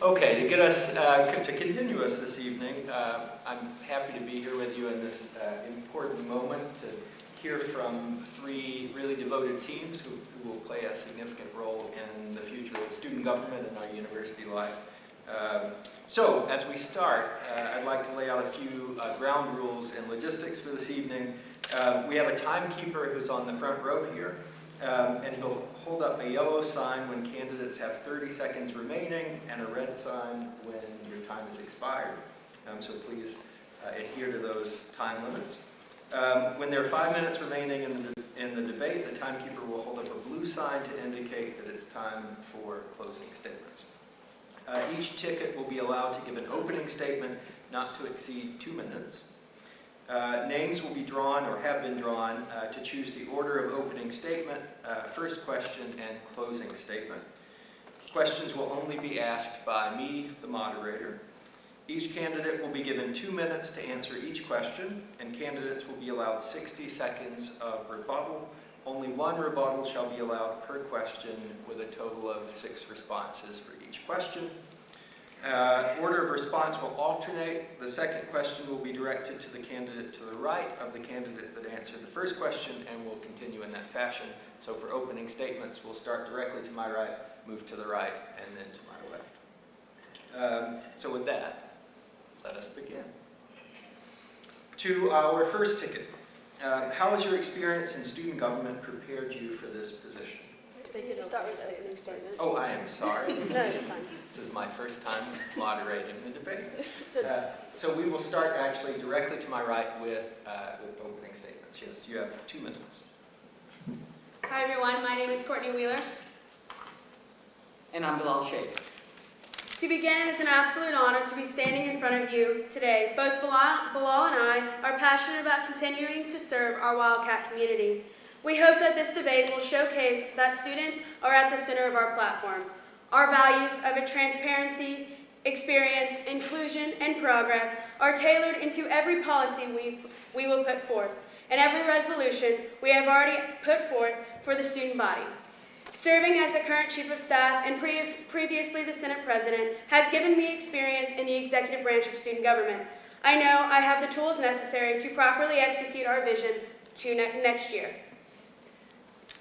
Okay, to get us, to continue us this evening, I'm happy to be here with you in this important moment to hear from three really devoted teams who will play a significant role in the future of student government in our university life. So, as we start, I'd like to lay out a few ground rules and logistics for this evening. We have a timekeeper who's on the front row here, and he'll hold up a yellow sign when candidates have 30 seconds remaining and a red sign when your time is expired. So please adhere to those time limits. When there are 5 minutes remaining in the debate, the timekeeper will hold up a blue sign to indicate that it's time for closing statements. Each ticket will be allowed to give an opening statement not to exceed 2 minutes. Names will be drawn or have been drawn to choose the order of opening statement, first question, and closing statement. Questions will only be asked by me, the moderator. Each candidate will be given 2 minutes to answer each question, and candidates will be allowed 60 seconds of rebuttal. Only one rebuttal shall be allowed per question, with a total of 6 responses for each question. Order of response will alternate. The second question will be directed to the candidate to the right of the candidate that answered the first question, and will continue in that fashion. So for opening statements, we'll start directly to my right, move to the right, and then to my left. So with that, let us begin. To our first ticket. How has your experience in student government prepared you for this position? You can start with the opening statements. Oh, I am sorry. No, you're fine. This is my first time moderating the debate. So we will start actually directly to my right with opening statements. Yes, you have 2 minutes. Hi everyone, my name is Courtney Wheeler. And I'm Bilal Shaikh. To begin, it is an absolute honor to be standing in front of you today. Both Bilal and I are passionate about continuing to serve our Wildcat community. We hope that this debate will showcase that students are at the center of our platform. Our values of transparency, experience, inclusion, and progress are tailored into every policy we will put forth, and every resolution we have already put forth for the student body. Serving as the current Chief of Staff and previously the Senate President has given me experience in the executive branch of student government. I know I have the tools necessary to properly execute our vision to next year.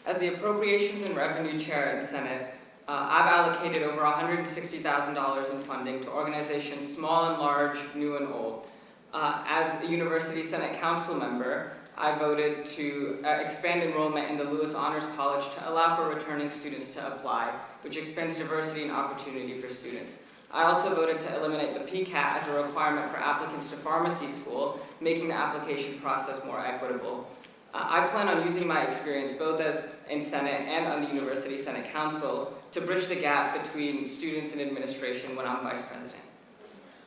As the Appropriations and Revenue Chair in Senate, I've allocated over $160,000 in funding to organizations small and large, new and old. As a University Senate Council member, I voted to expand enrollment in the Lewis Honors College to allow for returning students to apply, which expands diversity and opportunity for students. I also voted to eliminate the PCAT as a requirement for applicants to pharmacy school, making the application process more equitable. I plan on using my experience both as in Senate and on the University Senate Council to bridge the gap between students and administration when I'm Vice President.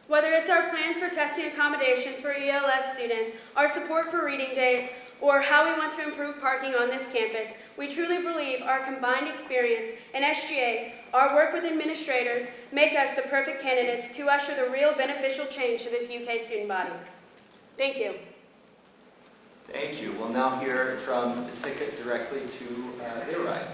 Whether it's our plans for testing accommodations for ELS students, our support for reading days, or how we want to improve parking on this campus, we truly believe our combined experience in SGA, our work with administrators, make us the perfect candidates to usher the real beneficial change to this UK student body. Thank you. Thank you. We'll now hear from the ticket directly to their right.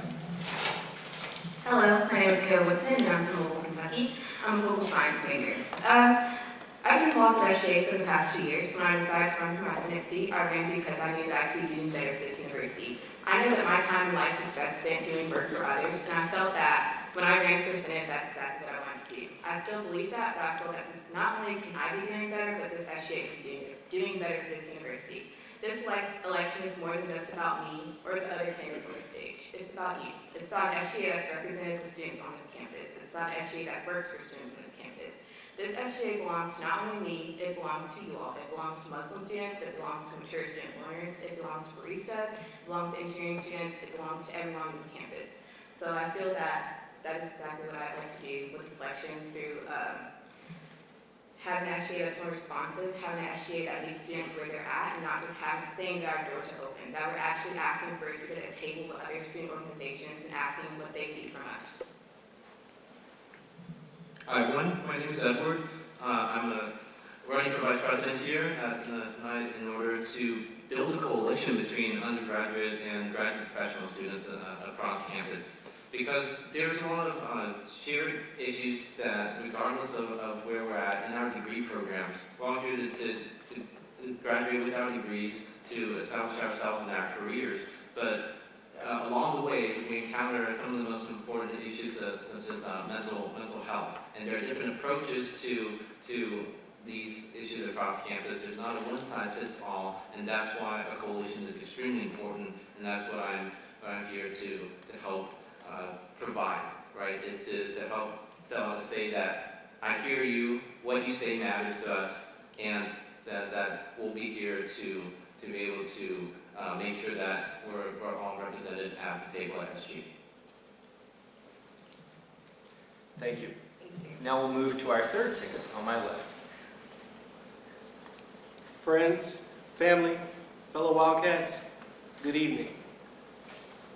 Hello, my name is Kayla Woodson, and I'm from Louisville, Kentucky. I'm a political science major. I've been involved with SGA for the past 2 years. When I decided to run for my Senate seat, I ran because I knew that I could be doing better for this university. I know that my time in life is best spent doing work for others, and I felt that when I ran for Senate, that's exactly what I wanted to do. I still believe that, but I feel that this, not only can I be doing better, but this SGA can be doing better for this university. This election is more than just about me or the other candidates on the stage. It's about you. It's about an SGA that's represented the students on this campus. It's about an SGA that works for students on this campus. This SGA belongs to not only me, it belongs to you all. It belongs to Muslim students, it belongs to mature student learners, it belongs to baristas, it belongs to engineering students, it belongs to everyone on this campus. So I feel that that is exactly what I'd like to do with this election through having an SGA that's more responsive, having an SGA that leads students where they're at, and not just saying that our doors are open, that we're actually asking for us to get at a table with other student organizations and asking what they need from us. Hi everyone, my name is Edward. I'm running for Vice President here tonight in order to build a coalition between undergraduate and graduate professional students across campus. because there's a lot of shared issues that, regardless of where we're at in our degree programs, we're all here to graduate with our degrees, to establish ourselves in our careers, but along the way, we encounter some of the most important issues such as mental health, and there are different approaches to these issues across campus. There's not a one-size-fits-all, and that's why a coalition is extremely important, and that's what I'm here to help provide, right? Is to help say that I hear you, what you say matters to us, and that we'll be here to be able to make sure that we're all represented at the table at SG. Thank you. Now we'll move to our third ticket on my left. Friends, family, fellow Wildcats, good evening.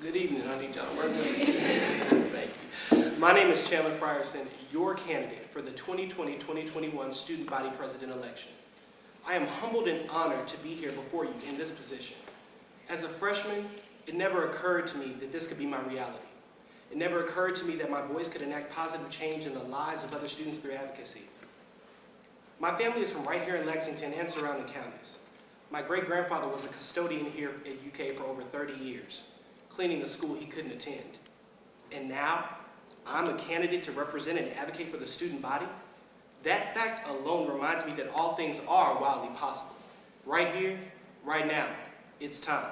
Good evening, I need y'all to work with me. Thank you. My name is Chandler Frierson, your candidate for the 2020-2021 Student Body President election. I am humbled and honored to be here before you in this position. As a freshman, it never occurred to me that this could be my reality. It never occurred to me that my voice could enact positive change in the lives of other students through advocacy. My family is from right here in Lexington and surrounding counties. My great-grandfather was a custodian here at UK for over 30 years, cleaning a school he couldn't attend. And now, I'm a candidate to represent and advocate for the student body. That fact alone reminds me that all things are wildly possible. Right here, right now, it's time.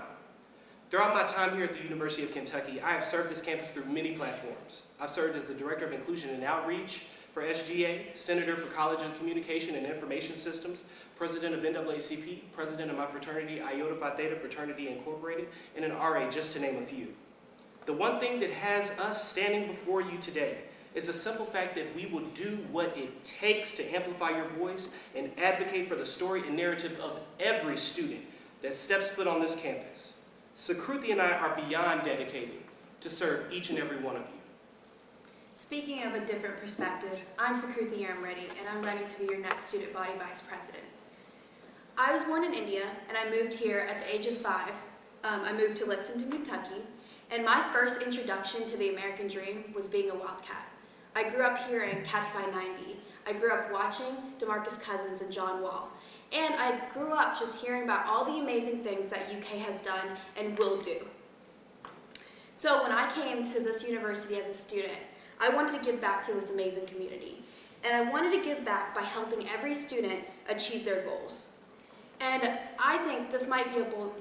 Throughout my time here at the University of Kentucky, I have served this campus through many platforms. I've served as the Director of Inclusion and Outreach for SGA, Senator for College and Communication and Information Systems, President of NAACP, President of my fraternity, Iota Phi Theta Fraternity Incorporated, and an RA, just to name a few. The one thing that has us standing before you today is the simple fact that we will do what it takes to amplify your voice and advocate for the story and narrative of every student that steps foot on this campus. Sakruti and I are beyond dedicated to serve each and every one of you. Speaking of a different perspective, I'm Sakruti Yaramreddy, and I'm running to be your next Student Body Vice President. I was born in India, and I moved here at the age of 5. I moved to Lexington, Kentucky, and my first introduction to the American dream was being a Wildcat. I grew up hearing Cats by 90. I grew up watching DeMarcus Cousins and John Wall. And I grew up just hearing about all the amazing things that UK has done and will do. So when I came to this university as a student, I wanted to give back to this amazing community. And I wanted to give back by helping every student achieve their goals. And I think this might be a bold...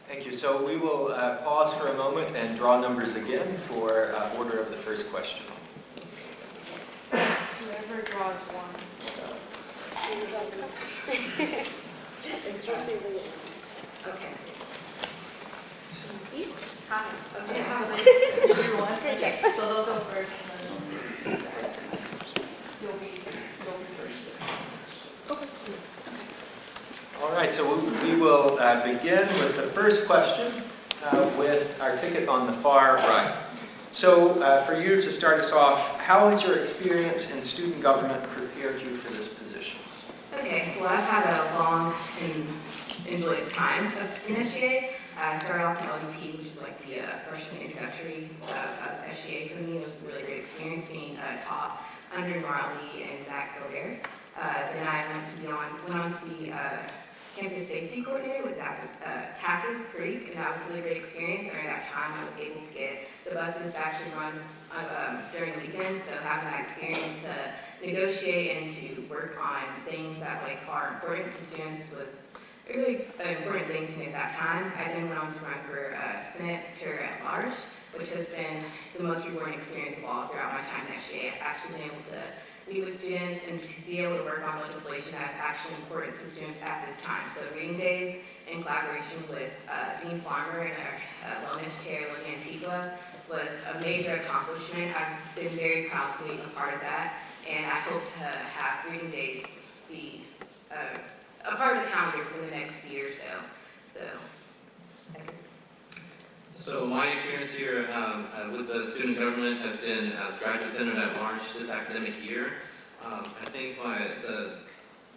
Thank you. So we will pause for a moment and draw numbers again for order of the first question. Whoever draws one. Okay. Hi. Okay. Everyone. Okay. So they'll go first. And then you'll be first. Okay. All right, so we will begin with the first question with our ticket on the far right. So for you to start us off, how has your experience in student government prepared you for this position? Okay, well, I've had a long and enjoyous time in SGA. I started off in LDP, which is like the freshman introductory of SGA for me. It was a really great experience being taught under Marley and Zach Gilbert. Then I went on to be campus safety coordinator with Tappas Creek, and that was a really great experience. During that time, I was able to get the buses to actually run during the weekends, so having that experience to negotiate and to work on things that are important to students was a really important thing to me at that time. I then went on to run for Senator at Large, which has been the most rewarding experience of all throughout my time at SGA. I've actually been able to meet with students and to be able to work on legislation that's actually important to students at this time. So reading days in collaboration with Dean Farmer and our wellness chair, Lillian Antigua, was a major accomplishment. I've been very proud to be a part of that, and I hope to have reading days be a part of the calendar for the next year or so. So my experience here with the student government has been as graduate senator at large this academic year. I think the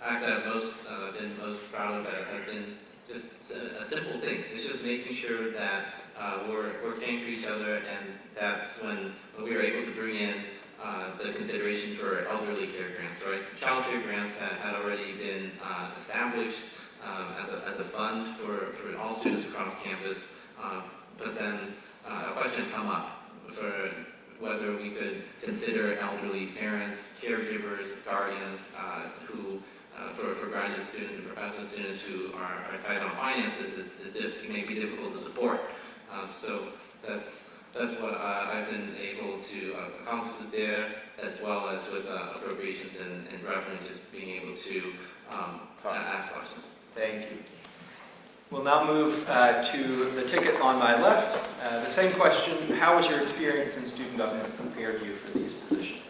act that I've been most proud of has been just a simple thing. It's just making sure that we're paying for each other, and that's when we were able to bring in the consideration for elderly care grants, right? Child care grants had already been established as a fund for all students across campus, but then a question had come up for whether we could consider elderly parents, caregivers, guardians, who, for graduate students and professional students who are tight on finances, it may be difficult to support. So that's what I've been able to accomplish there, as well as with appropriations and revenue, just being able to ask questions. Thank you. We'll now move to the ticket on my left. The same question, how was your experience in student government prepared you for these positions?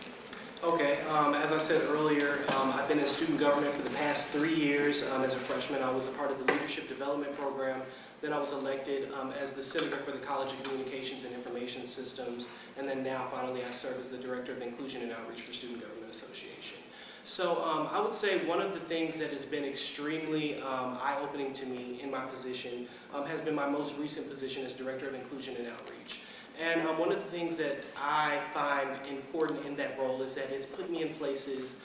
Okay, as I said earlier, I've been in student government for the past 3 years. As a freshman, I was a part of the leadership development program. Then I was elected as the Senator for the College of Communications and Information Systems. And then now, finally, I serve as the Director of Inclusion and Outreach for Student Government Association. So I would say one of the things that has been extremely eye-opening to me in my position has been my most recent position as Director of Inclusion and Outreach. And one of the things that I find important in that role is that it's put me in places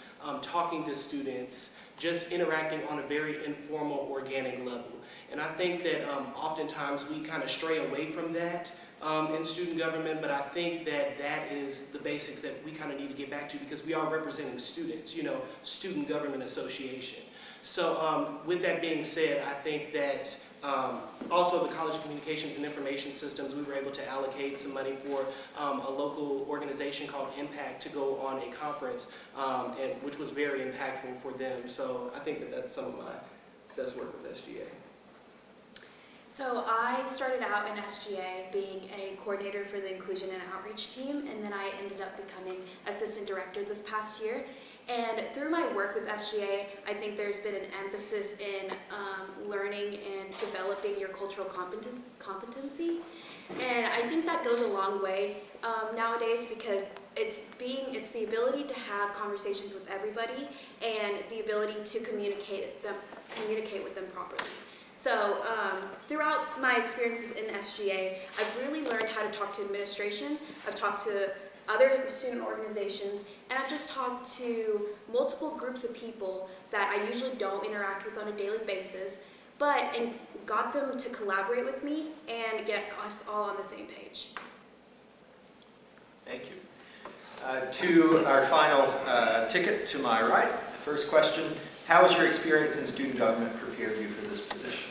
talking to students, just interacting on a very informal, organic level. And I think that oftentimes we kind of stray away from that in student government, but I think that that is the basics that we kind of need to get back to, because we are representing students, you know, Student Government Association. So with that being said, I think that also the College of Communications and Information Systems, we were able to allocate some money for a local organization called Impact to go on a conference, which was very impactful for them. So I think that that's some of my best work with SGA. So I started out in SGA being a coordinator for the Inclusion and Outreach team, and then I ended up becoming assistant director this past year. And through my work with SGA, I think there's been an emphasis in learning and developing your cultural competency. And I think that goes a long way nowadays, because it's the ability to have conversations with everybody and the ability to communicate with them properly. So throughout my experiences in SGA, I've really learned how to talk to administration. I've talked to other student organizations, and I've just talked to multiple groups of people that I usually don't interact with on a daily basis, and got them to collaborate with me and get us all on the same page. Thank you. To our final ticket to my right, the first question, how has your experience in student government prepared you for this position?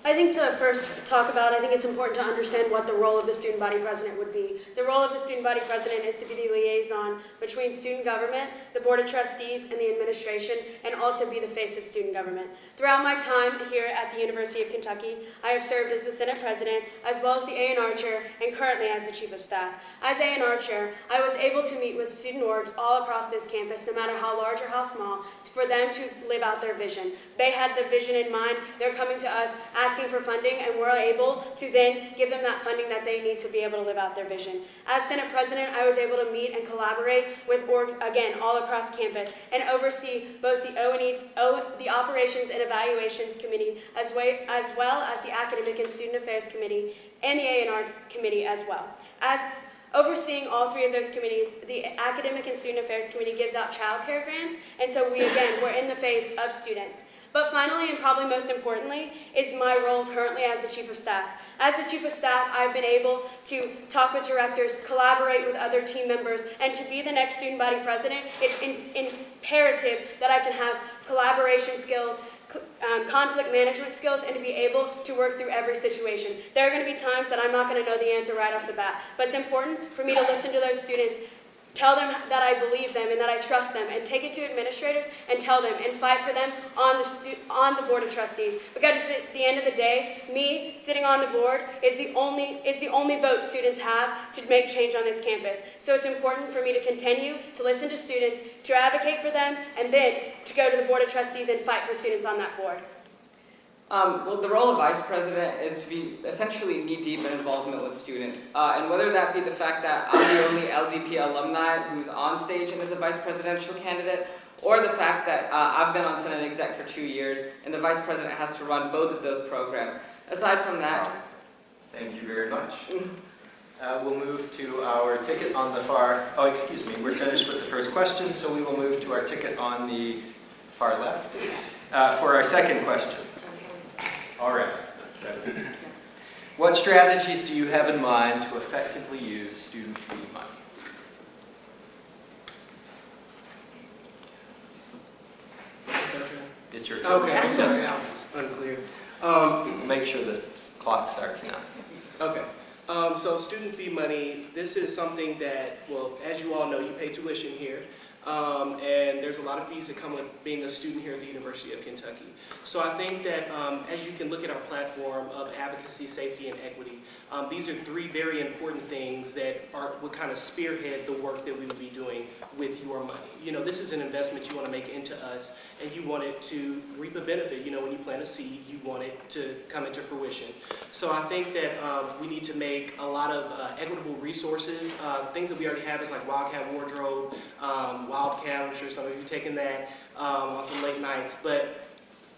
I think to first talk about, I think it's important to understand what the role of the student body president would be. The role of the student body president is to be the liaison between student government, the board of trustees, and the administration, and also be the face of student government. Throughout my time here at the University of Kentucky, I have served as the Senate president, as well as the A&R chair, and currently as the chief of staff. As A&R chair, I was able to meet with student orgs all across this campus, no matter how large or how small, for them to live out their vision. They had the vision in mind. They're coming to us asking for funding, and we're able to then give them that funding that they need to be able to live out their vision. As Senate president, I was able to meet and collaborate with orgs, again, all across campus, and oversee both the Operations and Evaluations Committee, as well as the Academic and Student Affairs Committee, and the A&R Committee as well. As overseeing all three of those committees, the Academic and Student Affairs Committee gives out child care grants, and so we're in the face of students. But finally, and probably most importantly, is my role currently as the Chief of Staff. As the Chief of Staff, I've been able to talk with directors, collaborate with other team members, and to be the next student body president, it's imperative that I can have collaboration skills, conflict management skills, and to be able to work through every situation. There are going to be times that I'm not going to know the answer right off the bat, but it's important for me to listen to those students, tell them that I believe them and that I trust them, and take it to administrators and tell them and fight for them on the board of trustees. Because at the end of the day, me sitting on the board is the only vote students have to make change on this campus. So it's important for me to continue to listen to students, to advocate for them, and then to go to the board of trustees and fight for students on that board. Well, the role of vice president is to be essentially knee-deep in involvement with students. And whether that be the fact that I'm the only LDP alumni who's on stage and is a vice presidential candidate, or the fact that I've been on Senate Exec for 2 years and the vice president has to run both of those programs. Aside from that, Thank you very much. We'll move to our ticket on the far, oh, excuse me, we're finished with the first question, so we will move to our ticket on the far left for our second question. All right. What strategies do you have in mind to effectively use student fee money? It's your turn. Okay, I'm sorry, I was unclear. Make sure the clock starts now. Okay, so student fee money, this is something that, well, as you all know, you pay tuition here. And there's a lot of fees that come with being a student here at the University of Kentucky. So I think that as you can look at our platform of advocacy, safety, and equity, these are three very important things that would kind of spearhead the work that we would be doing with your money. You know, this is an investment you want to make into us, and you want it to reap a benefit. You know, when you plant a seed, you want it to come into fruition. So I think that we need to make a lot of equitable resources. Things that we already have is like Wildcat Wardrobe, Wildcat, I'm sure some of you have taken that on some late nights. But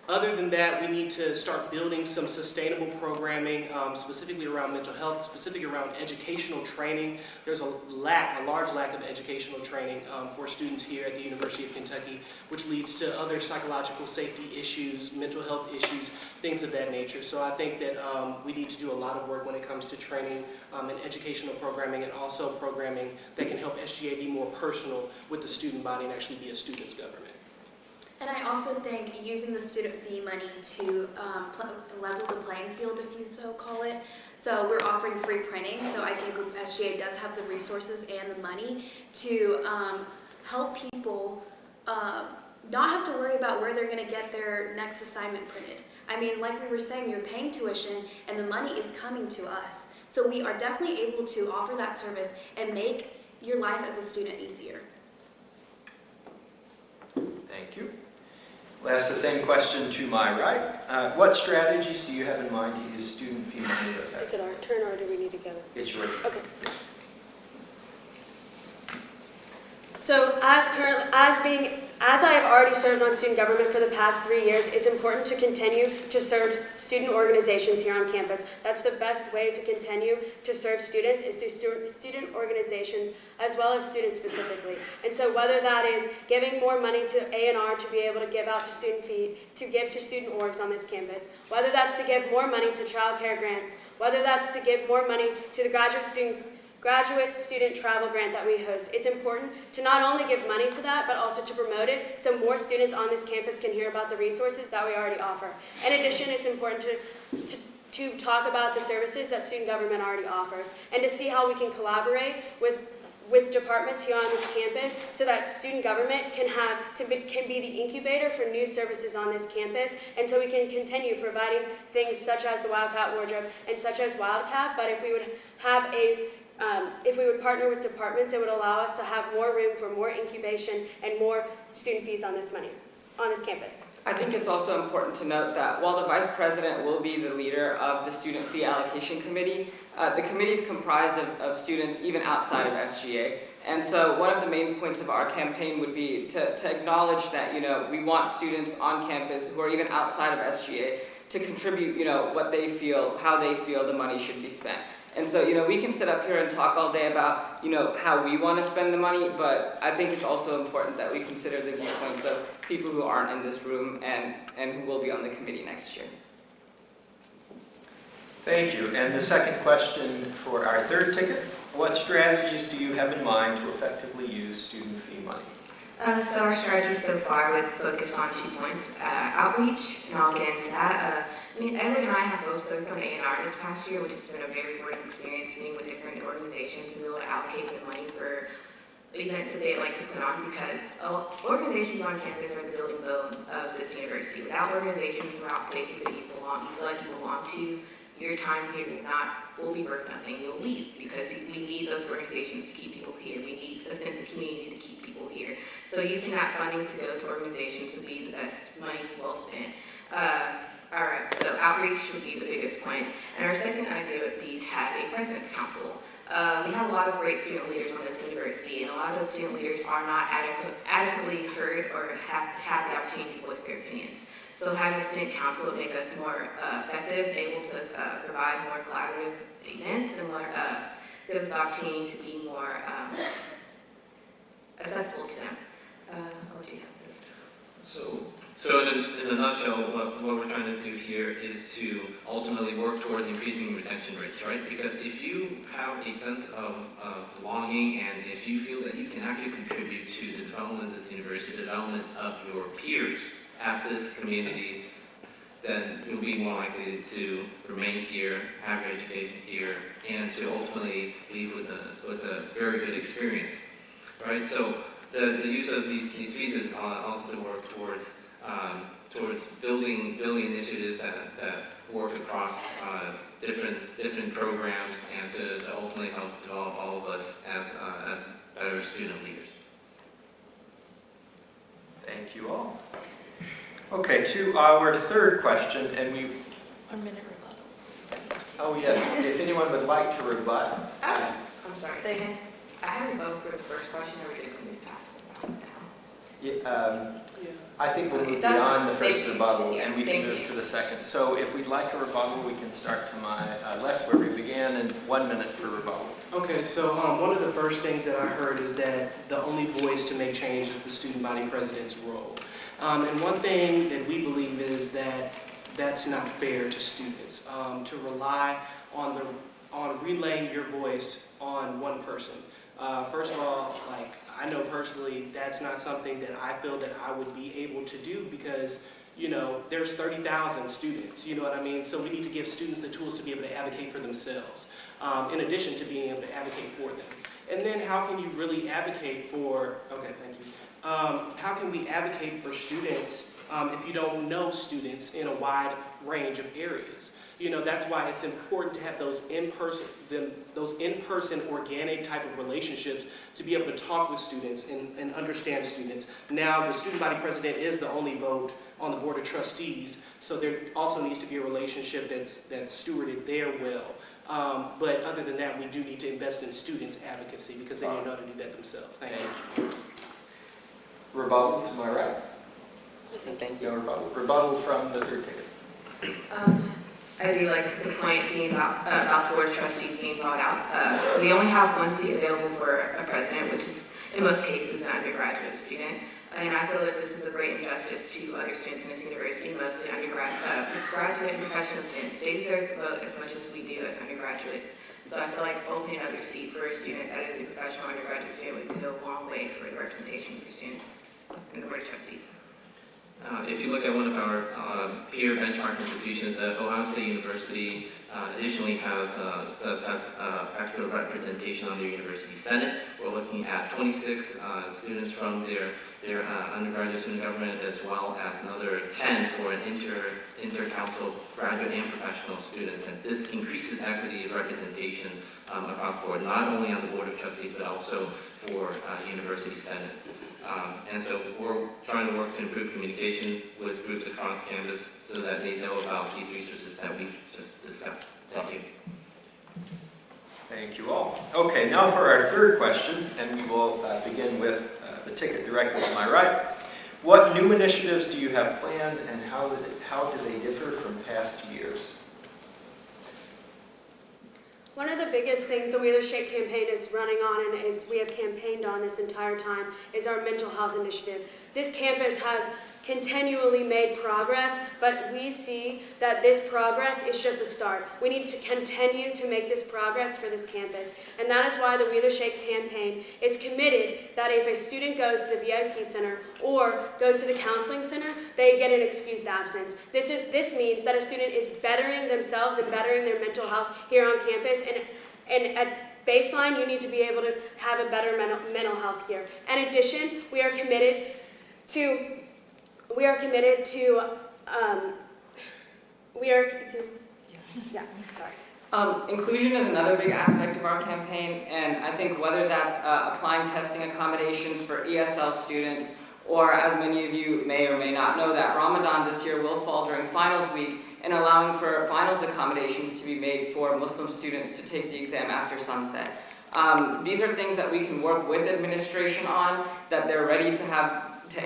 other than that, we need to start building some sustainable programming, specifically around mental health, specifically around educational training. There's a large lack of educational training for students here at the University of Kentucky, which leads to other psychological safety issues, mental health issues, things of that nature. So I think that we need to do a lot of work when it comes to training and educational programming, and also programming that can help SGA be more personal with the student body and actually be a student's government. And I also think using the student fee money to level the playing field, if you so call it. So we're offering free printing, so I think SGA does have the resources and the money to help people not have to worry about where they're going to get their next assignment printed. I mean, like we were saying, you're paying tuition and the money is coming to us. So we are definitely able to offer that service and make your life as a student easier. Thank you. We'll ask the same question to my right. What strategies do you have in mind to use student fee money effectively? Is it our turn or do we need to go? It's your turn. Okay. Yes. So as I have already served on student government for the past 3 years, it's important to continue to serve student organizations here on campus. That's the best way to continue to serve students is through student organizations as well as students specifically. And so whether that is giving more money to A&R to be able to give out to student fee, to give to student orgs on this campus, whether that's to give more money to child care grants, whether that's to give more money to the graduate student travel grant that we host. It's important to not only give money to that, but also to promote it so more students on this campus can hear about the resources that we already offer. In addition, it's important to talk about the services that student government already offers and to see how we can collaborate with departments here on this campus so that student government can be the incubator for new services on this campus, and so we can continue providing things such as the Wildcat Wardrobe and such as Wildcat. But if we would partner with departments, it would allow us to have more room for more incubation and more student fees on this campus. I think it's also important to note that while the Vice President will be the leader of the Student Fee Allocation Committee, the committee is comprised of students even outside of SGA. And so one of the main points of our campaign would be to acknowledge that, we want students on campus who are even outside of SGA to contribute, what they feel, how they feel the money should be spent. And so, we can sit up here and talk all day about, how we want to spend the money, but I think it's also important that we consider the viewpoints of people who aren't in this room and who will be on the committee next year. Thank you. And the second question for our third ticket, what strategies do you have in mind to effectively use student fee money? So our strategy so far would focus on 2 points, outreach, and I'll get into that. Edward and I have both served on A&R this past year, which has been a very rewarding experience being with different organizations to be able to allocate the money for events that they like to put on, because organizations on campus are the building bone of this university. Without organizations throughout places that you belong, you feel like you belong to, your time here will be worth nothing. You'll leave, because we need those organizations to keep people here. We need a sense of community to keep people here. So using that funding to go to organizations would be the best money well spent. All right, so outreach would be the biggest point. And our second idea would be to have a President's Council. We have a lot of great student leaders on this university, and a lot of those student leaders are not adequately heard or have the opportunity to voice their opinions. So So having a student council would make us more effective, able to provide more collaborative events and more, give us the opportunity to be more accessible to them. I'll let you have this. So in a nutshell, what we're trying to do here is to ultimately work towards increasing retention rates, right? Because if you have a sense of belonging and if you feel that you can actually contribute to the development of this university, the development of your peers at this community, then you'll be more likely to remain here, have your education here, and to ultimately leave with a very good experience, right? So the use of these fees is also to work towards building initiatives that work across different programs and to ultimately help develop all of us as better student leaders. Thank you all. Okay, to our third question, and we... 1 minute rebuttal. Oh yes, if anyone would like to rebut. I'm sorry. I had to go for the first question, or we're just going to pass that down? I think we'll move That's beyond the first thank you. rebuttal Yeah, and we can thank move you. to the second. So if we'd like a rebuttal, we can start to my left where we began and 1 minute for rebuttal. Okay, so one of the first things that I heard is that the only voice to make change is the student body president's role. And one thing that we believe is that that's not fair to students, to rely on relaying your voice on one person. First of all, I know personally that's not something that I feel that I would be able to do because, there's 30,000 students, you know what I mean? So we need to give students the tools to be able to advocate for themselves, in addition to being able to advocate for them. And then how can you really advocate for, okay, thank you. How can we advocate for students if you don't know students in a wide range of areas? That's why it's important to have those in-person organic type of relationships to be able to talk with students and understand students. Now, the student body president is the only vote on the board of trustees, so there also needs to be a relationship that's stewarded their will. But other than that, we do need to invest in students' advocacy because they don't know how to do that themselves. Thank you. Rebuttal to my right. Thank you. No rebuttal. Rebuttal from the third ticket. I do like the point being about board of trustees being brought out. We only have one seat available for a president, which is in most cases an undergraduate student. And I feel that this is a great injustice to other students in this university, mostly graduate and professional students. They deserve to vote as much as we do as undergraduates. So I feel like opening another seat for a student that is a professional undergraduate student would go a long way for the representation for students in the board of trustees. If you look at one of our peer benchmark institutions, Ohio State University additionally has actual representation on their university senate. We're looking at 26 students from their undergraduate student government, as well as another 10 for an inter-council graduate and professional students. And this increases equity of representation across the board, not only on the board of trustees, but also for university senate. And so we're trying to work to improve communication with groups across campus so that they know about these resources that we've just discussed. Thank you. Thank you all. Okay, now for our third question, and we will begin with the ticket directly to my right. What new initiatives do you have planned and how do they differ from past years? One of the biggest things the Wheeler Shaikh campaign is running on and is we have campaigned on this entire time is our mental health initiative. This campus has continually made progress, but we see that this progress is just a start. We need to continue to make this progress for this campus, and that is why the Wheeler Shaikh campaign is committed that if a student goes to the VIP center or goes to the counseling center, they get an excused absence. This means that a student is bettering themselves and bettering their mental health here on campus, and at baseline, you need to be able to have a better mental health here. In addition, we are committed to Inclusion is another big aspect of our campaign, and I think whether that's applying testing accommodations for ESL students, or as many of you may or may not know, that Ramadan this year will fall during finals week, and allowing for finals accommodations to be made for Muslim students to take the exam after sunset. These are things that we can work with administration on, that they're ready to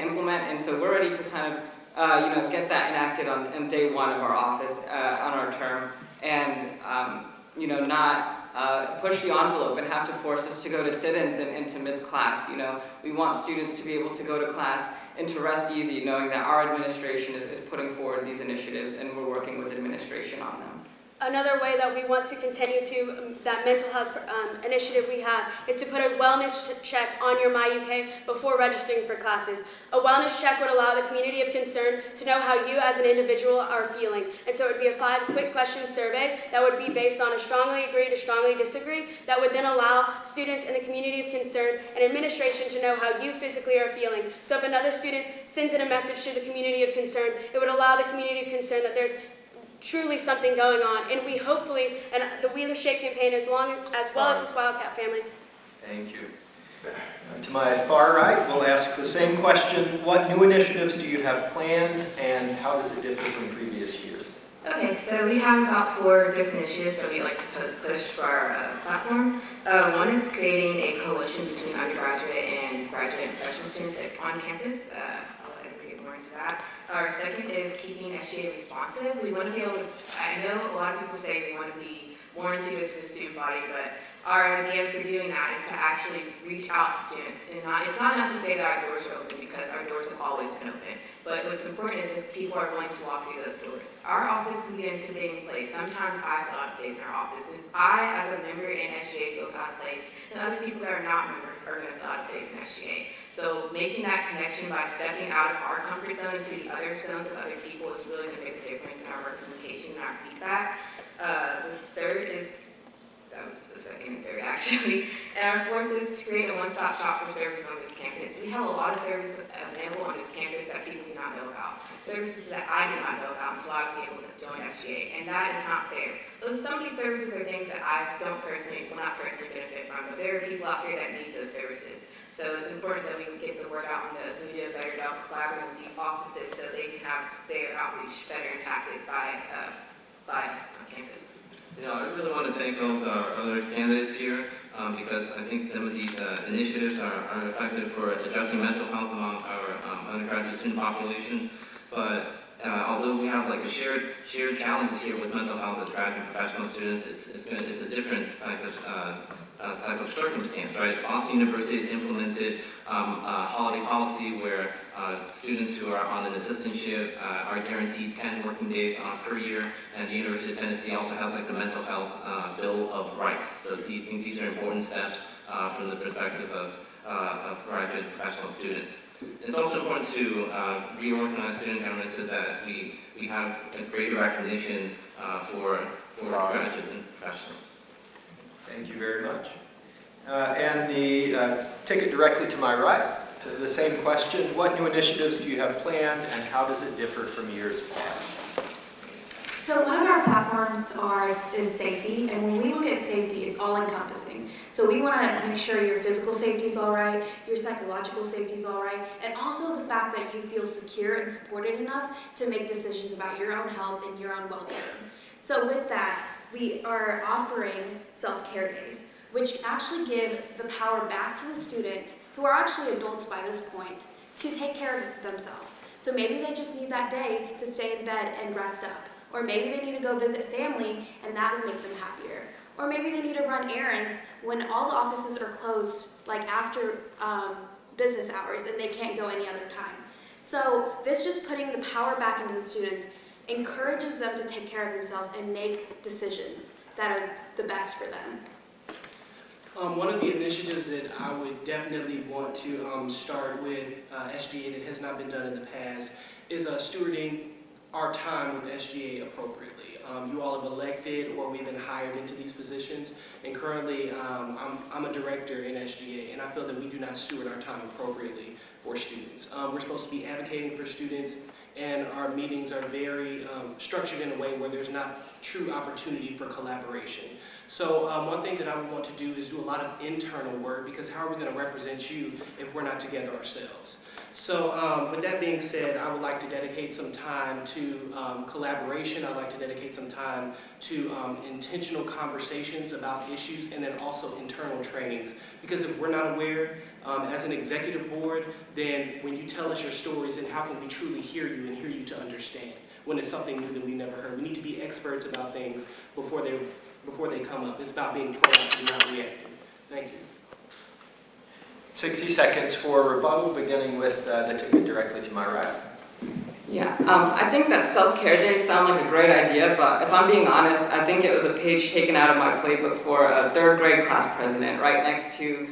implement, and so we're ready to kind of get that enacted on day one of our office, on our term, and, not push the envelope and have to force us to go to sit-ins and to miss class. We want students to be able to go to class and to rest easy, knowing that our administration is putting forward these initiatives and we're working with administration on them. Another way that we want to continue to that mental health initiative we have is to put a wellness check on your MyUK before registering for classes. A wellness check would allow the community of concern to know how you as an individual are feeling. And so it would be a 5 quick question survey that would be based on a strongly agree to strongly disagree, that would then allow students in the community of concern and administration to know how you physically are feeling. So if another student sends in a message to the community of concern, it would allow the community of concern that there's truly something going on, and we hopefully, and the Wheeler Shaikh campaign as well as this Wildcat family. Thank you. To my far right, we'll ask the same question. What new initiatives do you have planned, and how does it differ from previous years? Okay, so we have about 4 different initiatives that we like to push for our platform. One is creating a coalition between undergraduate and graduate and professional students on campus. I'll let everybody get more into that. Our second is keeping SGA responsive. We want to be able to, I know a lot of people say we want to be more intuitive to the student body, but our idea for doing that is to actually reach out to students. And it's not enough to say that our doors are open, because our doors have always been open. But what's important is if people are willing to walk through those doors. Our office can be an intimidating place. Sometimes I feel out of place in our office. And I, as a member in SGA, feels out of place. And other people that are not members are going to feel out of place in SGA. So making that connection by stepping out of our comfort zone into the other zones of other people is really going to make a difference in our representation and our feedback. The third is, that was the second and third actually, and our fourth is to create a one-stop shop for services on this campus. We have a lot of services available on this campus that people do not know about. Services that I did not know about until I was able to join SGA, and that is not fair. Some of these services are things that I will not personally benefit from, but there are people out here that need those services. So it's important that we get the word out on those, and we do a better job of collaborating with these offices so they can have their outreach better impacted by us on campus. I really want to thank all of our other candidates here because I think some of these initiatives are effective for addressing mental health among our undergraduate student population. But although we have like a shared challenges here with mental health as graduate and professional students, it's a different type of circumstance, right? Boston University has implemented a holiday policy where students who are on an assistantship are guaranteed 10 working days per year, and the University of Tennessee also has like the mental health Bill of Rights. So I think these are important steps from the perspective of graduate and professional students. It's also important to reorganize student government so that we have a greater recognition for graduate and professionals. Thank you very much. And the ticket directly to my right, to the same question. What new initiatives do you have planned, and how does it differ from years past? So one of our platforms is safety, and when we look at safety, it's all encompassing. So we want to make sure your physical safety is all right, your psychological safety is all right, and also the fact that you feel secure and supported enough to make decisions about your own health and your own well-being. So with that, we are offering self-care days, which actually give the power back to the student, who are actually adults by this point, to take care of themselves. So maybe they just need that day to stay in bed and rest up. Or maybe they need to go visit family, and that will make them happier. Or maybe they need to run errands when all the offices are closed, like after business hours, and they can't go any other time. So this just putting the power back into the students encourages them to take care of themselves and make decisions that are the best for them. One of the initiatives that I would definitely want to start with SGA that has not been done in the past is stewarding our time with SGA appropriately. You all have elected or we've been hired into these positions, and currently I'm a director in SGA, and I feel that we do not steward our time appropriately for students. We're supposed to be advocating for students, and our meetings are very structured in a way where there's not true opportunity for collaboration. So one thing that I would want to do is do a lot of internal work, because how are we going to represent you if we're not together ourselves? So with that being said, I would like to dedicate some time to collaboration. I'd like to dedicate some time to intentional conversations about issues, and then also internal trainings. Because if we're not aware as an executive board, then when you tell us your stories, then how can we truly hear you and hear you to understand when it's something new that we never heard? We need to be experts about things before they come up. It's about being proactive, not reactive. Thank you. 60 seconds for rebuttal, beginning with the ticket directly to my right. Yeah, I think that self-care days sound like a great idea, but if I'm being honest, I think it was a page taken out of my playbook for a third grade class president, right next to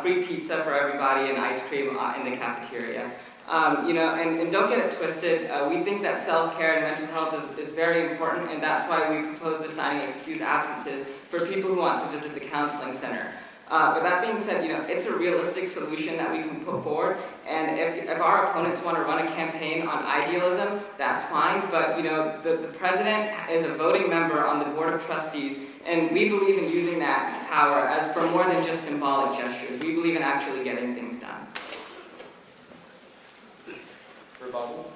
free pizza for everybody and ice cream in the cafeteria. And don't get it twisted. We think that self-care and mental health is very important, and that's why we proposed assigning excused absences for people who want to visit the counseling center. With that being said, it's a realistic solution that we can put forward, and if our opponents want to run a campaign on idealism, that's fine, but the president is a voting member on the board of trustees, and we believe in using that power as for more than just symbolic gestures. We believe in actually getting things done. Rebuttal.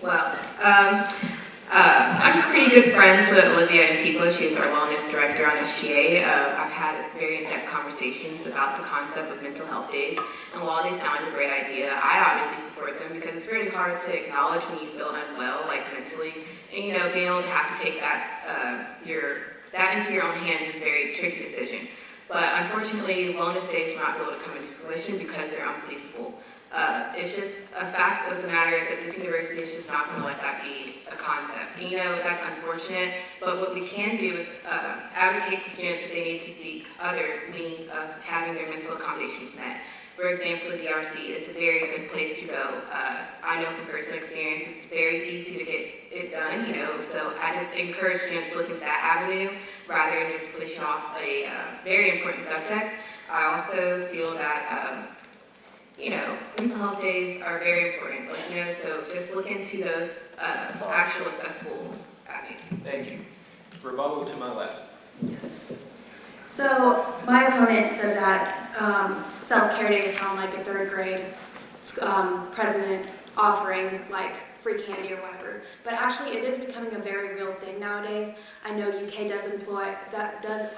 Well, I'm pretty good friends with Olivia Antico. She's our wellness director on SGA. I've had very in-depth conversations about the concept of mental health days, and while they sound a great idea, I obviously support them because it's really hard to acknowledge when you feel unwell, like mentally, and being able to have to take that into your own hands is a very tricky decision. But unfortunately, wellness days will not be able to come into fruition because they're unpoliceable. It's just a fact of the matter that this university is just not going to let that be a concept. That's unfortunate, but what we can do is advocate to students that they need to seek other means of having their mental accommodations met. For example, the DRC is a very good place to go. I know from personal experience, it's very easy to get it done, so I just encourage students to look into that avenue rather than just pushing off a very important subject. I also feel that mental health days are very important, so just look into those actual accessible avenues. Thank you. Rebuttal to my left. Yes. So my opponent said that self-care days sound like a third grade president offering like free candy or whatever, but actually it is becoming a very real thing nowadays. I know UK does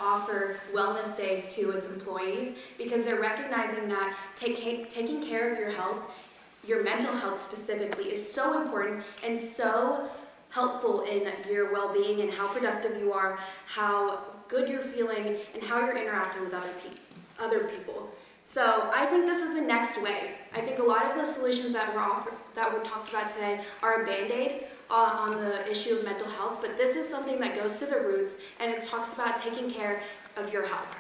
offer wellness days to its employees because they're recognizing that taking care of your health, your mental health specifically, is so important and so helpful in your well-being and how productive you are, how good you're feeling, and how you're interacting with other people. So I think this is the next wave. I think a lot of the solutions that were talked about today are a Band-Aid on the issue of mental health, but this is something that goes to the roots, and it talks about taking care of your health.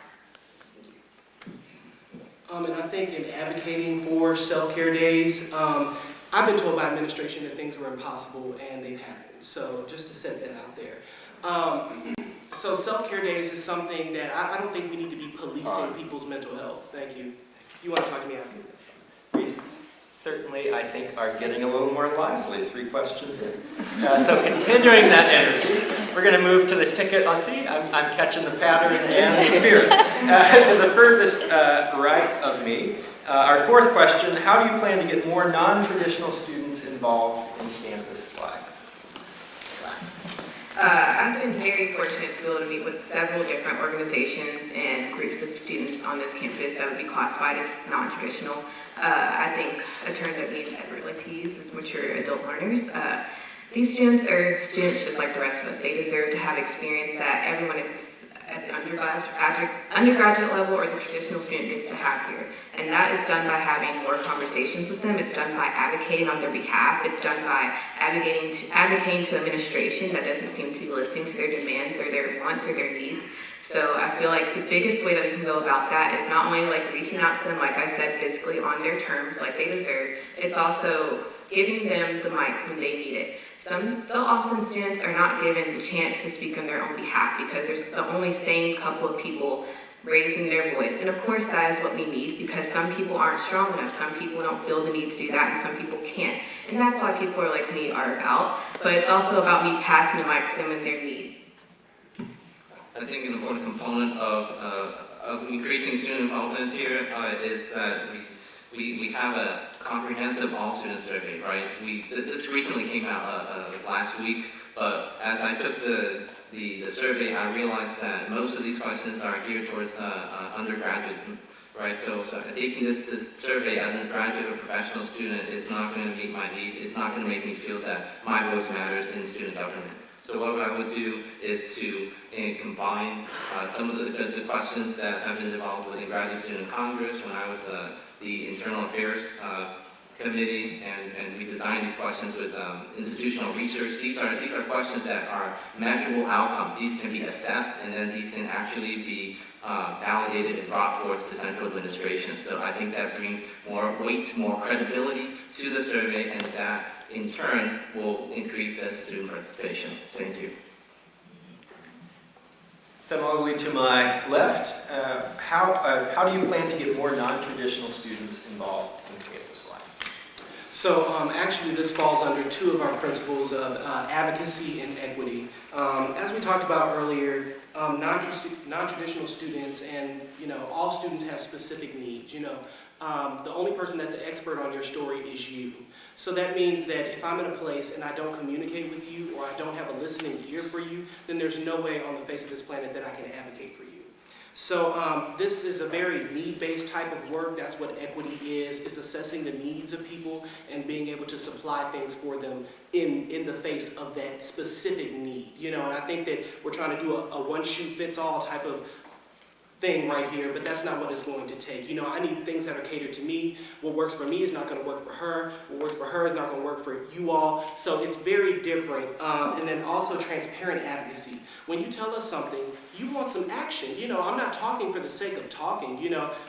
And I think in advocating for self-care days, I've been told by administration that things were impossible, and they've happened. So just to set that out there. So self-care days is something that I don't think we need to be policing people's mental health. Thank you. You want to talk to me after this? We certainly, I think, are getting a little more lively 3 questions in. So continuing that energy, we're going to move to the ticket. I'll see, I'm catching the pattern and the spirit. To the furthest right of me, our 4th question, how do you plan to get more non-traditional students involved in campus life? I've been very fortunate to be able to meet with several different organizations and groups of students on this campus that would be classified as non-traditional. I think a term that we never like to use is mature adult learners. These students are students just like the rest of us. They deserve to have experience that everyone is at the undergraduate level or the traditional student gets to have here. And that is done by having more conversations with them. It's done by advocating on their behalf. It's done by advocating to administration that doesn't seem to be listening to their demands or their wants or their needs. So I feel like the biggest way that we can go about that is not only like reaching out to them, like I said, physically on their terms like they deserve, it's also giving them the mic when they need it. So often students are not given the chance to speak on their own behalf because there's the only sane couple of people raising their voice. And of course, that is what we need, because some people aren't strong enough. Some people don't feel the need to do that, and some people can't. And that's why people are like me are about. But it's also about me passing the mic to them in their need. I think an important component of increasing student involvement here is that we have a comprehensive all-student survey, right? This recently came out last week, but as I took the survey, I realized that most of these questions are geared towards undergraduates, right? So taking this survey as a graduate or professional student is not going to meet my need. It's not going to make me feel that my voice matters in student government. So what I would do is to combine some of the questions that have been developed within Graduate Student Congress when I was the Internal Affairs Committee, and we designed these questions with institutional research. These are questions that are measurable outcomes. These can be assessed, and then these can actually be validated and brought forth to central administration. So I think that brings more weight, more credibility to the survey, and that in turn will increase the student participation. Thank you. Similarly to my left, how do you plan to get more non-traditional students involved in campus life? So actually this falls under two of our principles of advocacy and equity. As we talked about earlier, non-traditional students and all students have specific needs. The only person that's an expert on your story is you. So that means that if I'm in a place and I don't communicate with you, or I don't have a listening ear for you, then there's no way on the face of this planet that I can advocate for you. So this is a very need-based type of work. That's what equity is assessing the needs of people and being able to supply things for them in the face of that specific need. And I think that we're trying to do a one-shoe-fits-all type of thing right here, but that's not what it's going to take. I need things that are catered to me. What works for me is not going to work for her. What works for her is not going to work for you all. So it's very different. And then also transparent advocacy. When you tell us something, you want some action. I'm not talking for the sake of talking.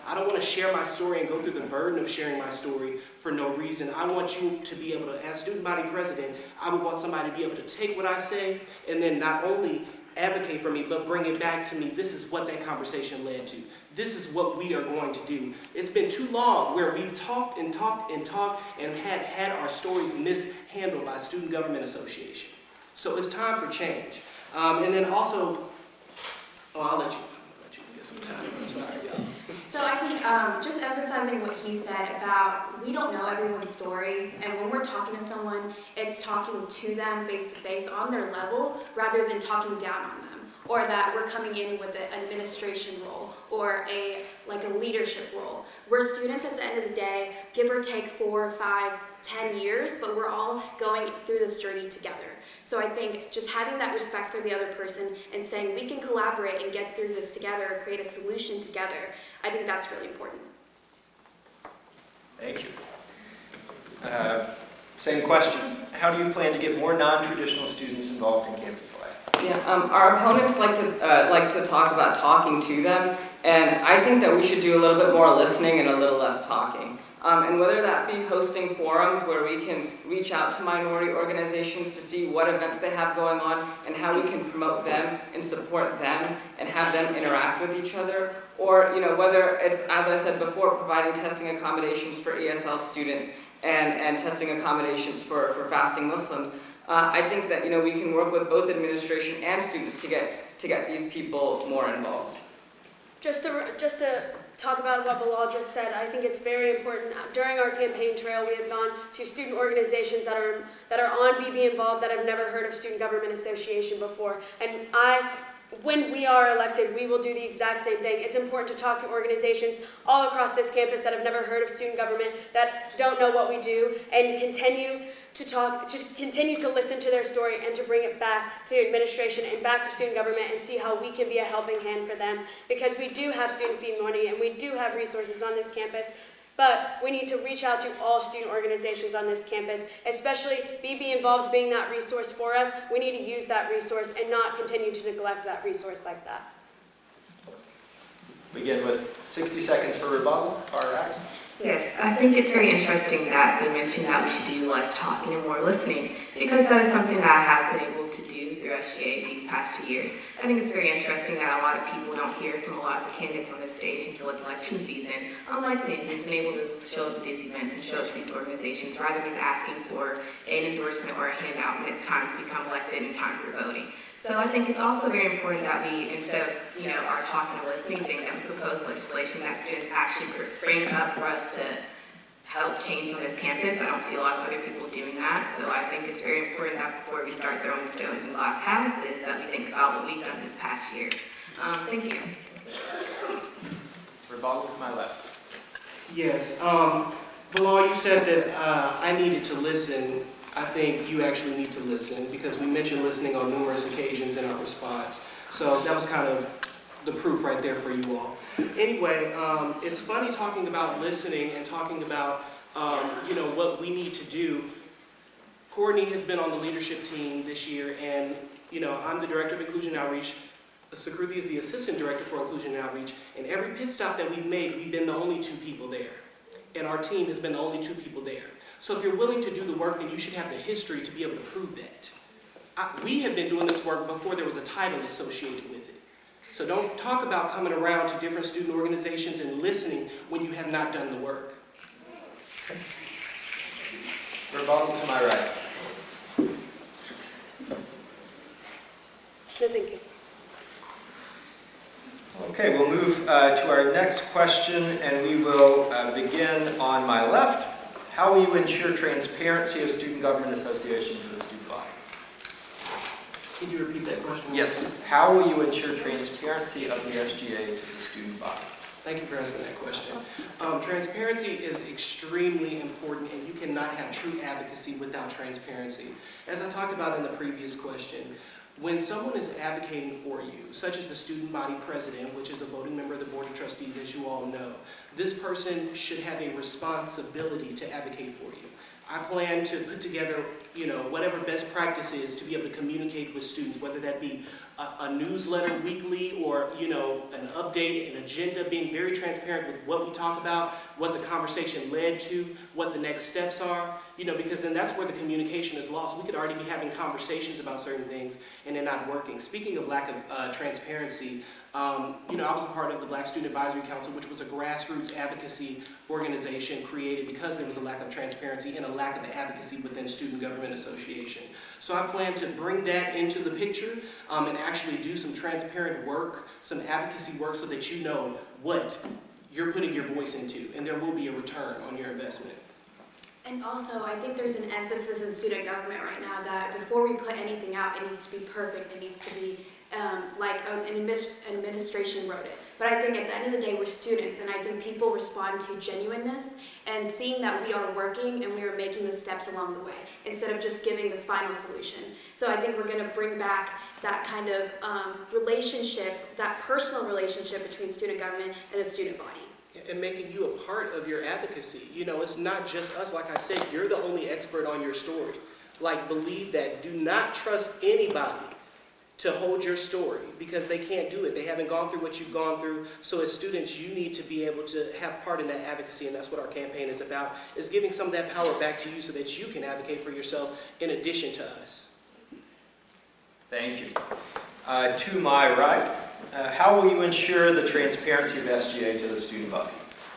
I don't want to share my story and go through the burden of sharing my story for no reason. I want you to be able to, as student body president, I would want somebody to be able to take what I say and then not only advocate for me, but bring it back to me. This is what that conversation led to. This is what we are going to do. It's been too long where we've talked and talked and talked and had our stories mishandled by Student Government Association. So it's time for change. And then also, I'll let you get some time. I'm sorry, y'all. So I think just emphasizing what he said about we don't know everyone's story, and when we're talking to someone, it's talking to them face to face on their level rather than talking down on them, or that we're coming in with an administration role or a leadership role. We're students at the end of the day, give or take 4, 5, 10 years, but we're all going through this journey together. So I think just having that respect for the other person and saying we can collaborate and get through this together or create a solution together, I think that's really important. Thank you. Same question. How do you plan to get more non-traditional students involved in campus life? Yeah, our opponents like to talk about talking to them, and I think that we should do a little bit more listening and a little less talking. And whether that be hosting forums where we can reach out to minority organizations to see what events they have going on and how we can promote them and support them and have them interact with each other, or whether it's, as I said before, providing testing accommodations for ESL students and testing accommodations for fasting Muslims. I think that we can work with both administration and students to get these people more involved. Just to talk about what Bilal just said, I think it's very important. During our campaign trail, we have gone to student organizations that are on BB Involved that have never heard of Student Government Association before. And when we are elected, we will do the exact same thing. It's important to talk to organizations all across this campus that have never heard of student government, that don't know what we do, and continue to listen to their story and to bring it back to administration and back to student government and see how we can be a helping hand for them. Because we do have student fee money and we do have resources on this campus, but we need to reach out to all student organizations on this campus, especially BB Involved being that resource for us. We need to use that resource and not continue to neglect that resource like that. Begin with 60 seconds for rebuttal. Far right. Yes, I think it's very interesting that we mentioned that we should do less talking and more listening. because that is something that I have been able to do through SGA these past 2 years. I think it's very interesting that a lot of people don't hear from a lot of the candidates on this stage until it's election season, unlike me, who's been able to show up at these events and show up to these organizations rather than asking for an endorsement or a handout when it's time to become elected and time for voting. So I think it's also very important that we, instead of, our talking and listening thing, that we propose legislation that students actually bring up for us to help change on this campus. I don't see a lot of other people doing that, so I think it's very important that before we start throwing stones in glass houses, that we think about what we've done this past year. Thank you. Rebuttal to my left. Yes, Bilal, you said that I needed to listen. I think you actually need to listen because we mentioned listening on numerous occasions in our response. So that was kind of the proof right there for you all. Anyway, it's funny talking about listening and talking about, what we need to do. Courtney has been on the leadership team this year, and, I'm the Director of Inclusion Outreach. Sakruti is the Assistant Director for Inclusion and Outreach, and every pit stop that we've made, we've been the only 2 people there. And our team has been the only 2 people there. So if you're willing to do the work, then you should have the history to be able to prove that. We have been doing this work before there was a title associated with it. So don't talk about coming around to different student organizations and listening when you have not done the work. Rebuttal to my right. No, thank you. Okay, we'll move to our next question, and we will begin on my left. How will you ensure transparency of student government association to the student body? Can you repeat that question? Yes. How will you ensure transparency of the SGA to the student body? Thank you for asking that question. Transparency is extremely important, and you cannot have true advocacy without transparency. As I talked about in the previous question, when someone is advocating for you, such as the student body president, which is a voting member of the Board of Trustees, as you all know, this person should have a responsibility to advocate for you. I plan to put together, whatever best practice is to be able to communicate with students, whether that be a newsletter weekly or, an update, an agenda, being very transparent with what we talk about, what the conversation led to, what the next steps are, because then that's where the communication is lost. We could already be having conversations about certain things and they're not working. Speaking of lack of transparency, I was a part of the Black Student Advisory Council, which was a grassroots advocacy organization created because there was a lack of transparency and a lack of advocacy within Student Government Association. So I plan to bring that into the picture and actually do some transparent work, some advocacy work so that you know what you're putting your voice into, and there will be a return on your investment. And also, I think there's an emphasis in student government right now that before we put anything out, it needs to be perfect. It needs to be like an administration wrote it. But I think at the end of the day, we're students, and I think people respond to genuineness and seeing that we are working and we are making the steps along the way instead of just giving the final solution. So I think we're going to bring back that kind of relationship, that personal relationship between student government and the student body. And making you a part of your advocacy. It's not just us. Like I said, you're the only expert on your story. Believe that. Do not trust anybody to hold your story because they can't do it. They haven't gone through what you've gone through. So as students, you need to be able to have part in that advocacy, and that's what our campaign is about, is giving some of that power back to you so that you can advocate for yourself in addition to us. Thank you. To my right, how will you ensure the transparency of SGA to the student body?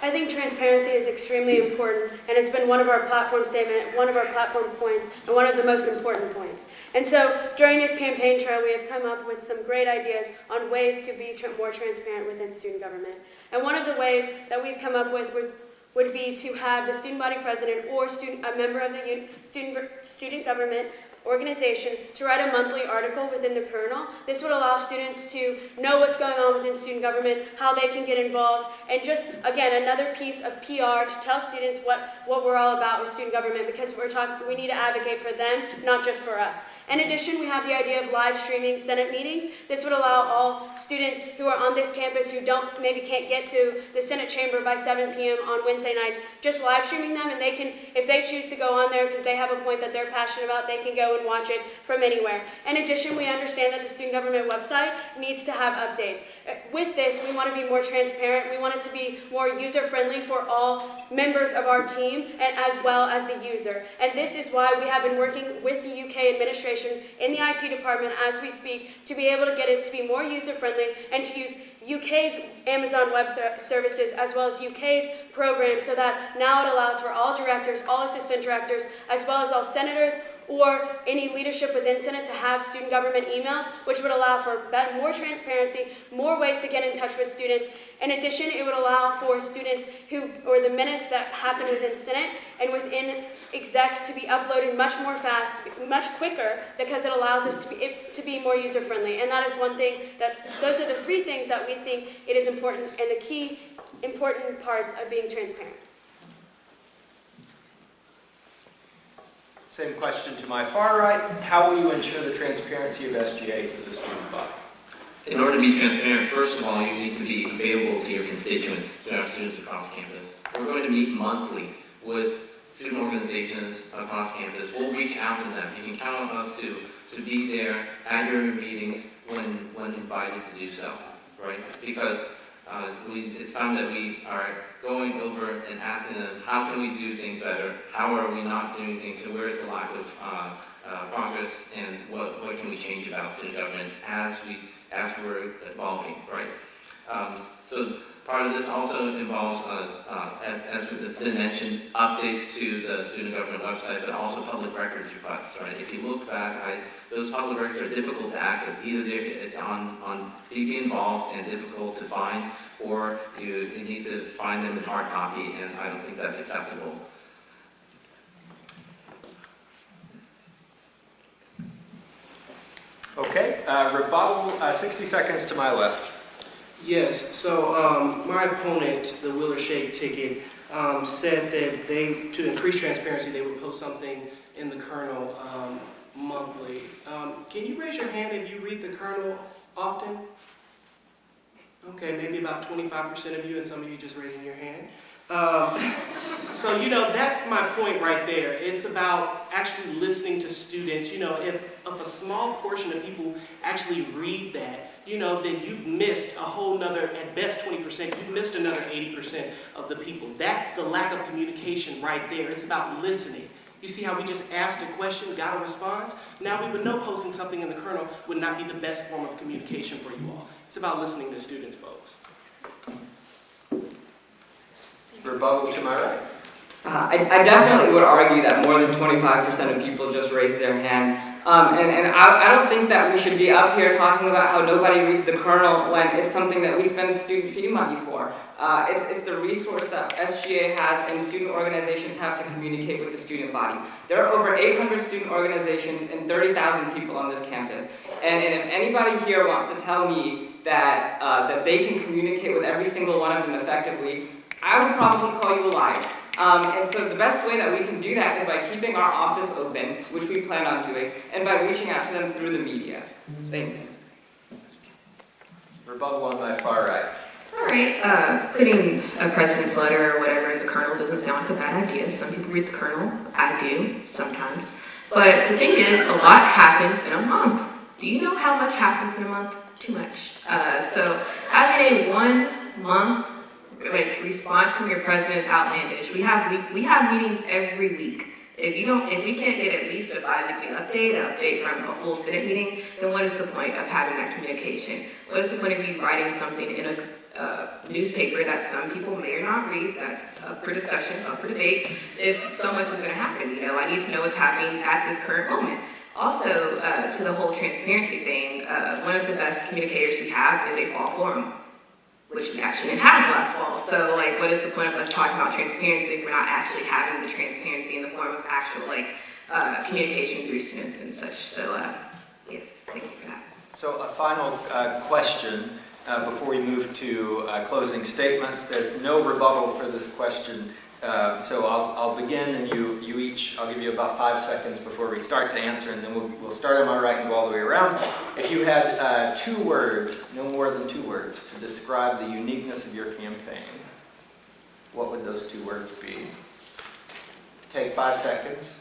I think transparency is extremely important, and it's been one of our platform statement, one of our platform points, and one of the most important points. And so during this campaign trail, we have come up with some great ideas on ways to be more transparent within student government. And one of the ways that we've come up with would be to have the student body president or a member of the student government organization to write a monthly article within the Kernel. This would allow students to know what's going on within student government, how they can get involved, and just, again, another piece of PR to tell students what we're all about with student government, because we need to advocate for them, not just for us. In addition, we have the idea of live streaming Senate meetings. This would allow all students who are on this campus who maybe can't get to the Senate chamber by 7 p.m. on Wednesday nights, just live streaming them, and they can, if they choose to go on there because they have a point that they're passionate about, they can go go and watch it from anywhere. In addition, we understand that the student government website needs to have updates. With this, we want to be more transparent. We want it to be more user-friendly for all members of our team and as well as the user. And this is why we have been working with the UK administration in the IT department as we speak to be able to get it to be more user-friendly and to use UK's Amazon Web Services as well as UK's programs, so that now it allows for all directors, all assistant directors, as well as all senators or any leadership within Senate to have student government emails, which would allow for more transparency, more ways to get in touch with students. In addition, it would allow for students or the minutes that happen within Senate and within exec to be uploaded much more fast, much quicker, because it allows us to be more user-friendly. And that is one thing those are the three things that we think it is important and the key important parts of being transparent. Same question to my far right. How will you ensure the transparency of SGA to the student body? In order to be transparent, first of all, you need to be available to your constituents, to our students across campus. We're going to meet monthly with student organizations across campus. We'll reach out to them. You can count on us to be there at your meetings when invited to do so, right? Because it's time that we are going over and asking them, how can we do things better? How are we not doing things? And where's the lack of progress? And what can we change about student government as we're evolving, right? So part of this also involves, as has been mentioned, updates to the student government website, but also public records requests, right? If you look back, those public records are difficult to access. Either they're on being involved and difficult to find, or you need to find them in hard copy, and I don't think that's acceptable. Okay, rebuttal, 60 seconds to my left. Yes, so my opponent, the Wheeler Shaikh ticket, said that to increase transparency, they would post something in the Kernel monthly. Can you raise your hand if you read the Kernel often? Okay, maybe about 25% of you, and some of you just raising your hand. So, that's my point right there. It's about actually listening to students. If a small portion of people actually read that, then you've missed a whole nother, at best 20%, you've missed another 80% of the people. That's the lack of communication right there. It's about listening. You see how we just asked a question, got a response? Now we would know posting something in the Kernel would not be the best form of communication for you all. It's about listening to students, folks. Rebuttal to my right. I definitely would argue that more than 25% of people just raised their hand. And I don't think that we should be up here talking about how nobody reads the Kernel when it's something that we spend student fee money for. It's the resource that SGA has and student organizations have to communicate with the student body. There are over 800 student organizations and 30,000 people on this campus. And if anybody here wants to tell me that they can communicate with every single one of them effectively, I would probably call you a liar. And so the best way that we can do that is by keeping our office open, which we plan on doing, and by reaching out to them through the media. Thank you. Rebuttal on my far right. All right, putting a president's letter or whatever in the Kernel doesn't sound like a bad idea. Some people read the Kernel. I do, sometimes. But the thing is, a lot happens in a month. Do you know how much happens in a month? Too much. So having a 1 month response from your president is outlandish. We have meetings every week. If we can't get at least a bi-weekly update from a full Senate meeting, then what is the point of having that communication? What is the point of you writing something in a newspaper that some people may or not read? That's up for discussion, up for debate. If so much is going to happen, I need to know what's happening at this current moment. Also, to the whole transparency thing, one of the best communicators we have is a fall forum, which we actually didn't have last fall. So, what is the point of us talking about transparency if we're not actually having the transparency in the form of actual, communication through students and such? So, yes, thank you for that. So a final question before we move to closing statements. There's no rebuttal for this question, so I'll begin, and you each, I'll give you about 5 seconds before we start to answer, and then we'll start on my right and go all the way around. If you had 2 words, no more than 2 words, to describe the uniqueness of your campaign, what would those 2 words be? Take 5 seconds,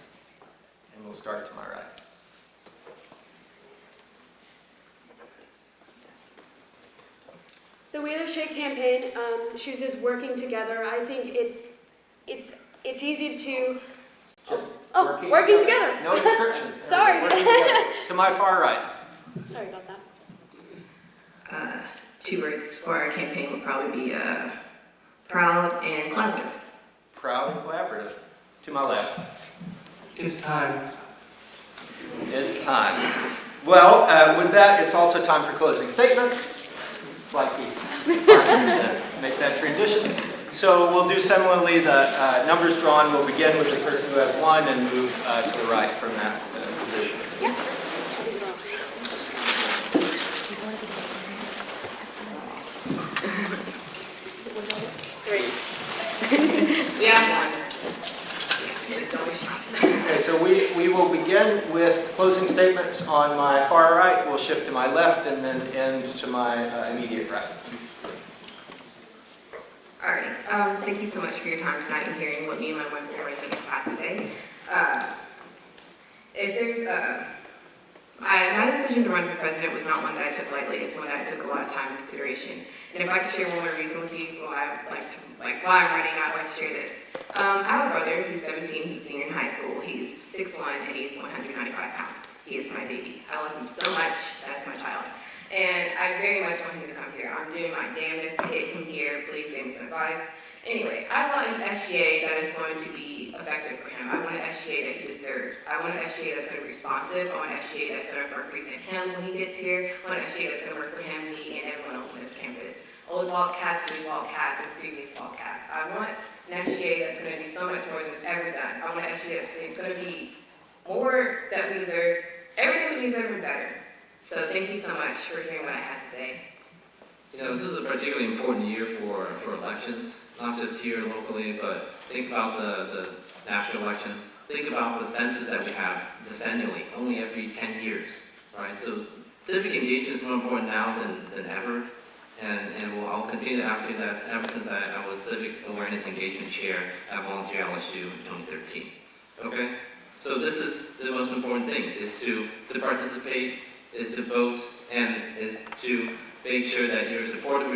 and we'll start to my right. The Wheeler Shaikh campaign chooses working together. I think it's easy to. Just Working together. No description. Sorry. Working together. To my far right. Sorry about that. 2 words for our campaign would probably be proud and collaborative. Proud and collaborative. To my left. It's time. It's time. Well, with that, it's also time for closing statements. It's like we make that transition. So we'll do similarly. The numbers drawn will begin with the person who has 1 and move to the right from that position. Yeah. Okay, so we will begin with closing statements on my far right. We'll shift to my left and then end to my immediate right. All right. Thank you so much for your time tonight and hearing what me and my wonderful organization have to say. If there's my decision to run for president was not one that I took lightly. It's one that I took a lot of time and consideration. And if I could share one more reason with you why I'm running, I'd like to share this. I have a brother. He's 17. He's a senior in high school. He's 6'1", and he's 195 pounds. He is my baby. I love him so much. That's my child. And I very much want him to come here. I'm doing my damnedest to get him here. Please give me some advice. Anyway, I want an SGA that is going to be effective for him. I want an SGA that he deserves. I want an SGA that's going to be responsive. I want an SGA that's going to represent him when he gets here. I want an SGA that's going to work for him, me, and everyone else on this campus. Old Wildcats, new Wildcats, and previous Wildcats. I want an SGA that's going to do so much more than it's ever done. I want an SGA that's going to be more that we deserve, everything we deserve and better. So thank you so much for hearing what I have to say. You know, this is a particularly important year for elections, not just here locally, but think about the national elections. Think about the census that we have decennially, only every 10 years, right? So civic engagement is more important now than ever, and I'll continue to advocate that ever since I was Civic Awareness Engagement Chair at Volunteer LSU in 2013. Okay? So this is the most important thing, is to participate, is to vote, and is to make sure that you're supportive of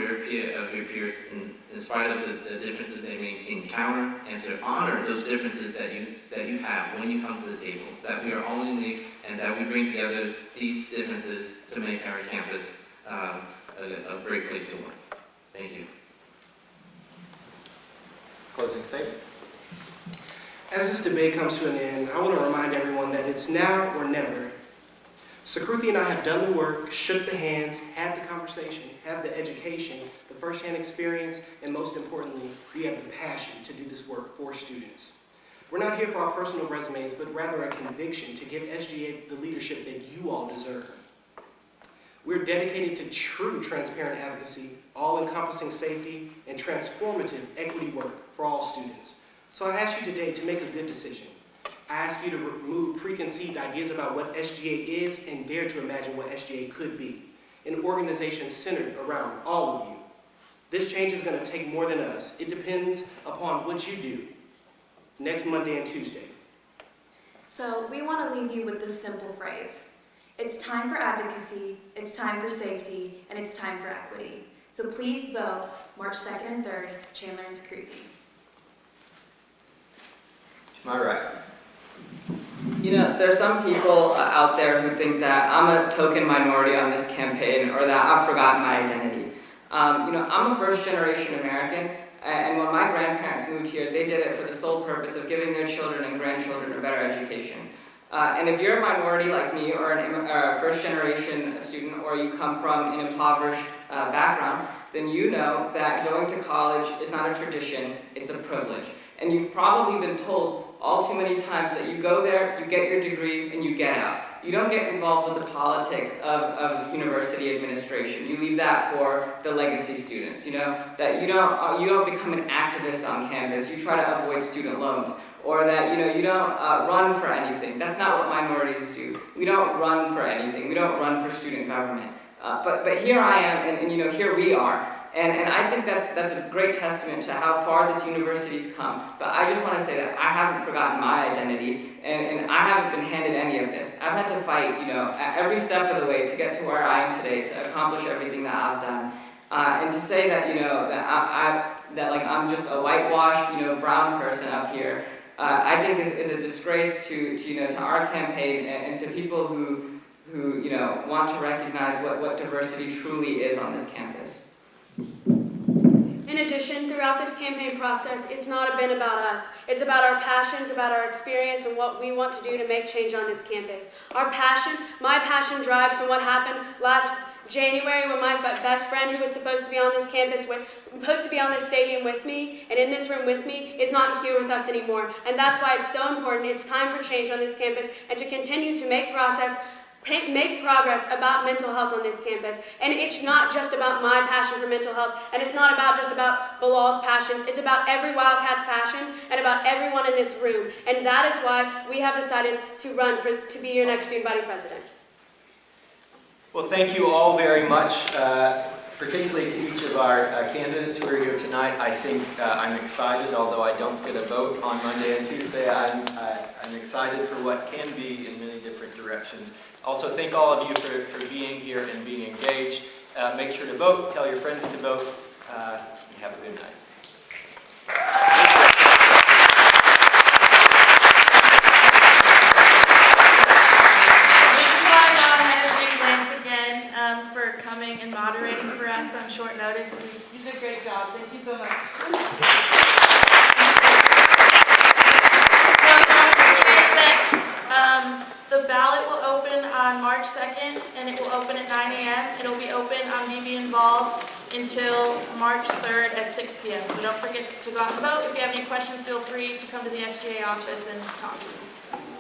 your peers in spite of the differences that we encounter, and to honor those differences that you have when you come to the table. That we are all unique, and that we bring together these differences to make our campus a great place to work. Thank you. Closing statement. As this debate comes to an end, I want to remind everyone that it's now or never. Sakruti and I have done the work, shook the hands, had the conversation, have the education, the first-hand experience, and most importantly, we have the passion to do this work for students. We're not here for our personal resumes, but rather a conviction to give SGA the leadership that you all deserve. We're dedicated to true transparent advocacy, all-encompassing safety, and transformative equity work for all students. So I ask you today to make a good decision. I ask you to remove preconceived ideas about what SGA is and dare to imagine what SGA could be. An organization centered around all of you. This change is going to take more than us. It depends upon what you do next Monday and Tuesday. So we want to leave you with this simple phrase. It's time for advocacy, it's time for safety, and it's time for equity. So please vote March 2nd and 3rd, Chandler and Sakruti. To my right. You know, there are some people out there who think that I'm a token minority on this campaign, or that I've forgotten my identity. You know, I'm a first-generation American, and when my grandparents moved here, they did it for the sole purpose of giving their children and grandchildren a better education. And if you're a minority like me, or a first-generation student, or you come from an impoverished background, then you know that going to college is not a tradition, it's a privilege. And you've probably been told all too many times that you go there, you get your degree, and you get out. You don't get involved with the politics of university administration. You leave that for the legacy students, you know, that you don't become an activist on campus. You try to avoid student loans. Or that, you know, you don't run for anything. That's not what minorities do. We don't run for anything. We don't run for student government. But here I am, and you know, here we are. And I think that's a great testament to how far this university's come. But I just want to say that I haven't forgotten my identity, and I haven't been handed any of this. I've had to fight, you know, at every step of the way to get to where I am today, to accomplish everything that I've done. And to say that, that I'm just a whitewashed, brown person up here, I think is a disgrace to our campaign and to people who want to recognize what diversity truly is on this campus. In addition, throughout this campaign process, it's not been about us. It's about our passions, about our experience, and what we want to do to make change on this campus. My passion drives from what happened last January when my best friend, who was supposed to be on this campus, supposed to be on this stadium with me, and in this room with me, is not here with us anymore. And that's why it's so important. It's time for change on this campus, and to continue to make progress about mental health on this campus. And it's not just about my passion for mental health, and it's not just about Bilal's passions. It's about every Wildcat's passion and about everyone in this room. And that is why we have decided to run to be your next student body president. Well, thank you all very much, particularly to each of our candidates who are here tonight. I think I'm excited, although I don't get a vote on Monday and Tuesday. I'm excited for what can be in many different directions. Also, thank all of you for being here and being engaged. Make sure to vote. Tell your friends to vote. And have a good night. For coming and moderating for us on short notice. You did a great job. Thank you so much. So don't forget that the ballot will open on March 2nd, and it will open at 9 a.m. It'll be open on BB Involved until March 3rd at 6 p.m. So don't forget to go out and vote. If you have any questions, feel free to come to the SGA office and talk to me.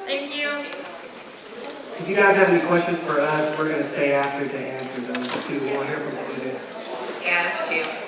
Thank you. If you guys have any questions for us, we're going to stay after to answer them. Do you want to hear from students? Yeah, that's cute.